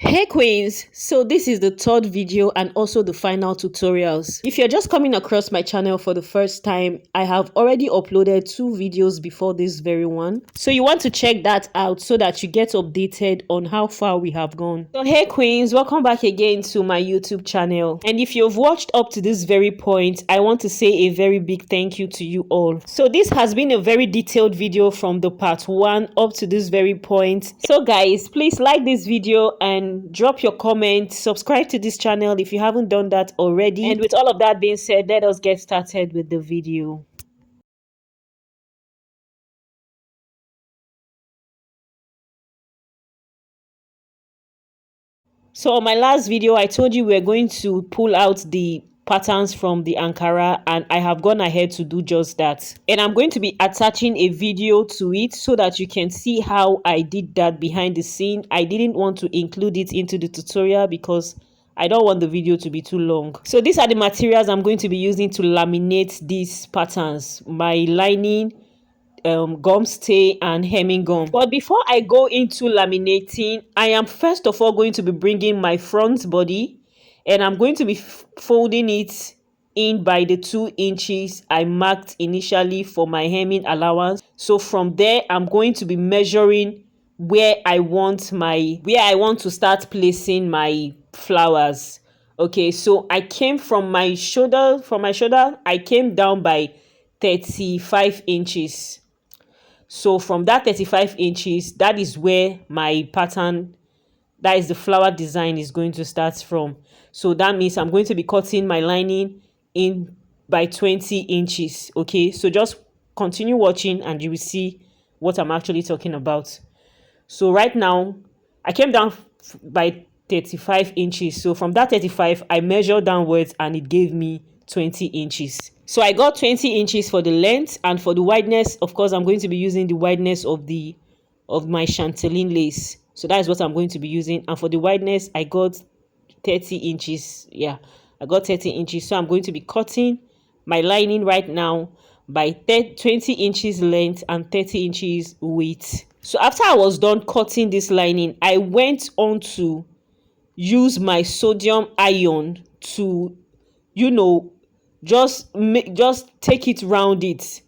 Hey queens, so this is the third video and also the final tutorials. If you're just coming across my channel for the first time, I have already uploaded 2 videos before this very one. So you want to check that out so that you get updated on how far we have gone. So hey queens, welcome back again to my YouTube channel. And if you've watched up to this very point, I want to say a very big thank you to you all. So this has been a very detailed video from the part 1 up to this very point. So guys, please like this video and drop your comment, subscribe to this channel if you haven't done that already. And with all of that being said, let us get started with the video. So on my last video, I told you we're going to pull out the patterns from the Ankara, and I have gone ahead to do just that. And I'm going to be attaching a video to it so that you can see how I did that behind the scene. I didn't want to include it into the tutorial because I don't want the video to be too long. So these are the materials I'm going to be using to laminate these patterns. My lining, gum stay and hemming gum. But before I go into laminating, I am first of all going to be bringing my front body, and I'm going to be folding it in by the 2 inches I marked initially for my hemming allowance. So from there, I'm going to be measuring where I want to start placing my flowers. Okay, so I came from my shoulder, I came down by 35 inches. So from that 35 inches, that is where my pattern, that is the flower design, is going to start from. So that means I'm going to be cutting my lining in by 20 inches. Okay, so just continue watching and you will see what I'm actually talking about. So right now, I came down by 35 inches. So from that 35, I measured downwards and it gave me 20 inches. So I got 20 inches for the length, and for the wideness, of course, I'm going to be using the wideness of my chatelaine lace. So that is what I'm going to be using. And for the wideness, I got 30 inches. Yeah, I got 30 inches. So I'm going to be cutting my lining right now by 20 inches length and 30 inches width. So after I was done cutting this lining, I went on to use my sodium iron to, just take it round it.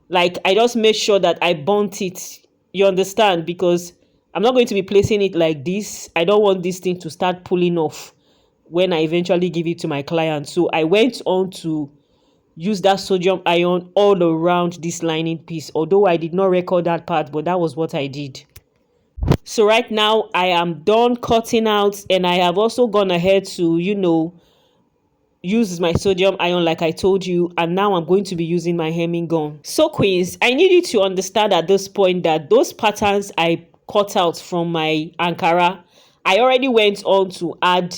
Like, I just made sure that I burnt it, you understand, because I'm not going to be placing it like this. I don't want this thing to start pulling off when I eventually give it to my client. So I went on to use that sodium iron all around this lining piece, although I did not record that part, but that was what I did. So right now I am done cutting out, and I have also gone ahead to use my sodium iron like I told you, and now I'm going to be using my hemming gum. So queens, I need you to understand at this point that those patterns I cut out from my Ankara, I already went on to add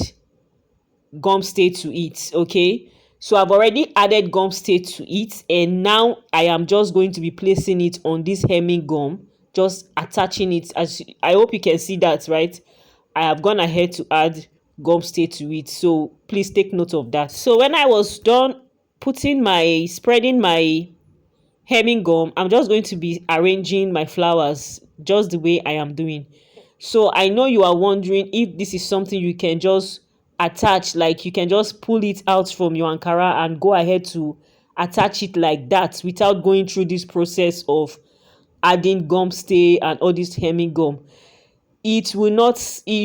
gum stay to it. Okay, so I've already added gum stay to it, and now I am just going to be placing it on this hemming gum, just attaching it. As I hope you can see that, right? I have gone ahead to add gum stay to it, so please take note of that. So when I was done spreading my hemming gum, I'm just going to be arranging my flowers just the way I am doing. So I know you are wondering if this is something you can just attach, like you can just pull it out from your Ankara and go ahead to attach it like that without going through this process of adding gum stay and all this hemming gum. You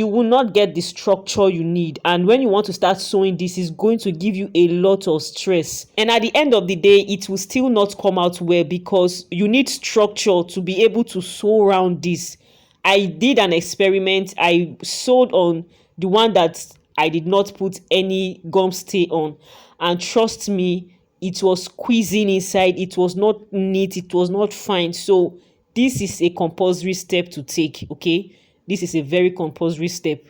will not get the structure you need, and when you want to start sewing, this is going to give you a lot of stress, and at the end of the day it will still not come out well because you need structure to be able to sew around this. I did an experiment. I sewed on the one that I did not put any gum stay on, and trust me, it was squeezing inside. It was not neat, it was not fine. So this is a compulsory step to take. Okay, this is a very compulsory step.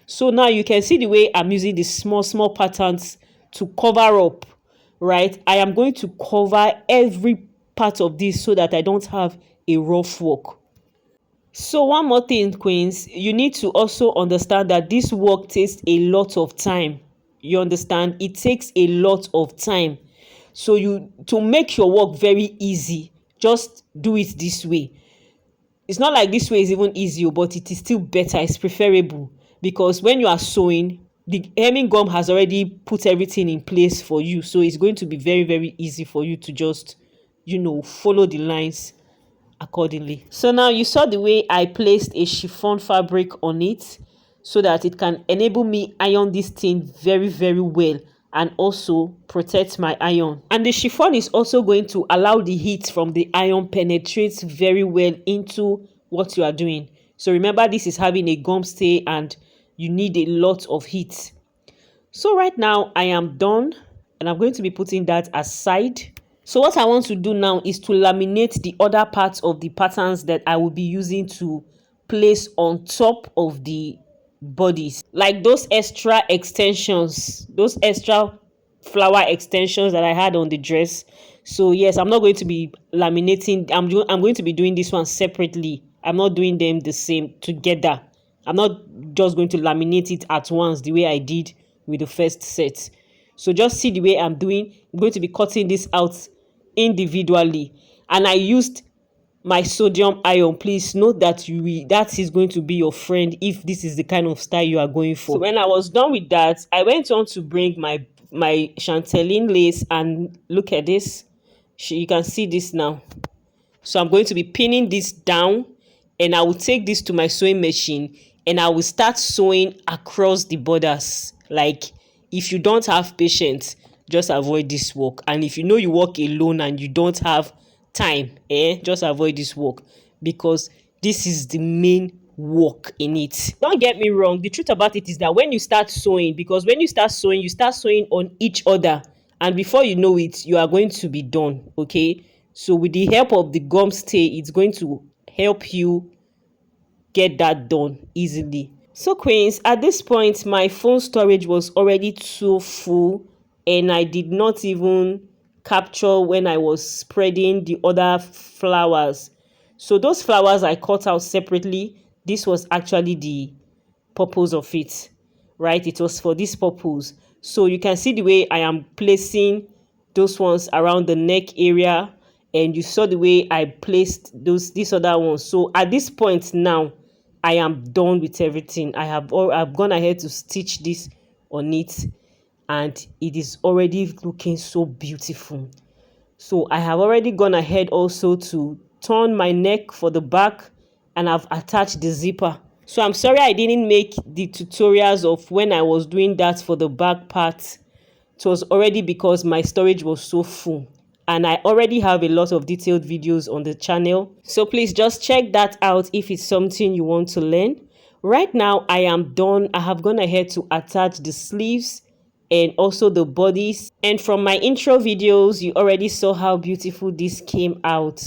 So now you can see the way I'm using the small patterns to cover up, right? I am going to cover every part of this so that I don't have a rough work. So one more thing, queens, you need to also understand that this work takes a lot of time. You understand? It takes a lot of time. So to make your work very easy, just do it this way. It's not like this way is even easier, but it is still better. It's preferable. because when you are sewing, the hemming gum has already put everything in place for you, so it's going to be very, very easy for you to just, follow the lines accordingly. So now you saw the way I placed a chiffon fabric on it so that it can enable me iron this thing very, very well and also protect my iron. And the chiffon is also going to allow the heat from the iron penetrate very well into what you are doing. So remember, this is having a gum stay and you need a lot of heat. So right now I am done and I'm going to be putting that aside. So what I want to do now is to laminate the other parts of the patterns that I will be using to place on top of the bodies, like those extra extensions, those extra flower extensions that I had on the dress. So yes, I'm not going to be laminating. I'm going to be doing this one separately. I'm not doing them the same together. I'm not just going to laminate it at once the way I did with the first set. So just see the way I'm doing. I'm going to be cutting this out individually, and I used my sodium iron. Please note that that is going to be your friend if this is the kind of style you are going for. So when I was done with that, I went on to bring my chanteline lace, and look at this. You can see this now. So I'm going to be pinning this down, and I will take this to my sewing machine and I will start sewing across the borders. Like, if you don't have patience, just avoid this work. And if you know you work alone and you don't have time, just avoid this work, because this is the main work in it. Don't get me wrong, the truth about it is that when you start sewing, because when you start sewing on each other, and before you know it, you are going to be done. Okay, so with the help of the gum stay, it's going to help you get that done easily. So queens, at this point my phone storage was already too full, and I did not even capture when I was spreading the other flowers. So those flowers I cut out separately. This was actually the purpose of it, right? It was for this purpose. So you can see the way I am placing those ones around the neck area, and you saw the way I placed these other ones. So at this point now, I am done with everything. I've gone ahead to stitch this on it, and it is already looking so beautiful. So I have already gone ahead also to turn my neck for the back, and I've attached the zipper. So I'm sorry I didn't make the tutorials of when I was doing that for the back part. It was already because my storage was so full, and I already have a lot of detailed videos on the channel. So please just check that out if it's something you want to learn. Right now I am done. I have gone ahead to attach the sleeves and also the bodies. And from my intro videos, you already saw how beautiful this came out.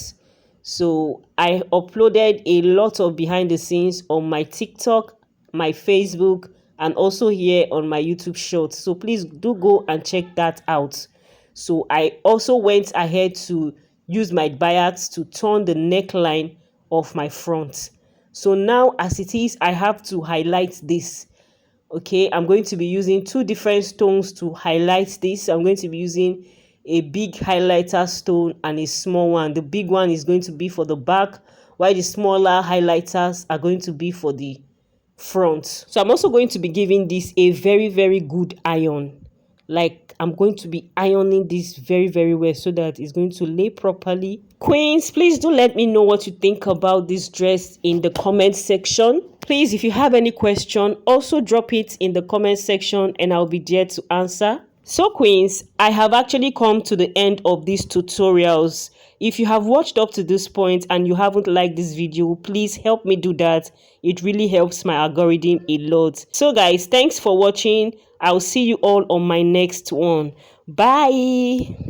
So I uploaded a lot of behind the scenes on my TikTok, my Facebook, and also here on my YouTube shorts. So please do go and check that out. So I also went ahead to use my bias to turn the neckline of my front. So now as it is, I have to highlight this. Okay, I'm going to be using two different stones to highlight this. I'm going to be using a big highlighter stone and a small one. The big one is going to be for the back, while the smaller highlighters are going to be for the front. So I'm also going to be giving this a very, very good iron. Like, I'm going to be ironing this very, very well so that it's going to lay properly. Queens, please do let me know what you think about this dress in the comment section. Please, if you have any question, also drop it in the comment section and I'll be there to answer. So queens, I have actually come to the end of these tutorials. If you have watched up to this point and you haven't liked this video, please help me do that. It really helps my algorithm a lot. So guys, thanks for watching. I'll see you all on my next one. Bye.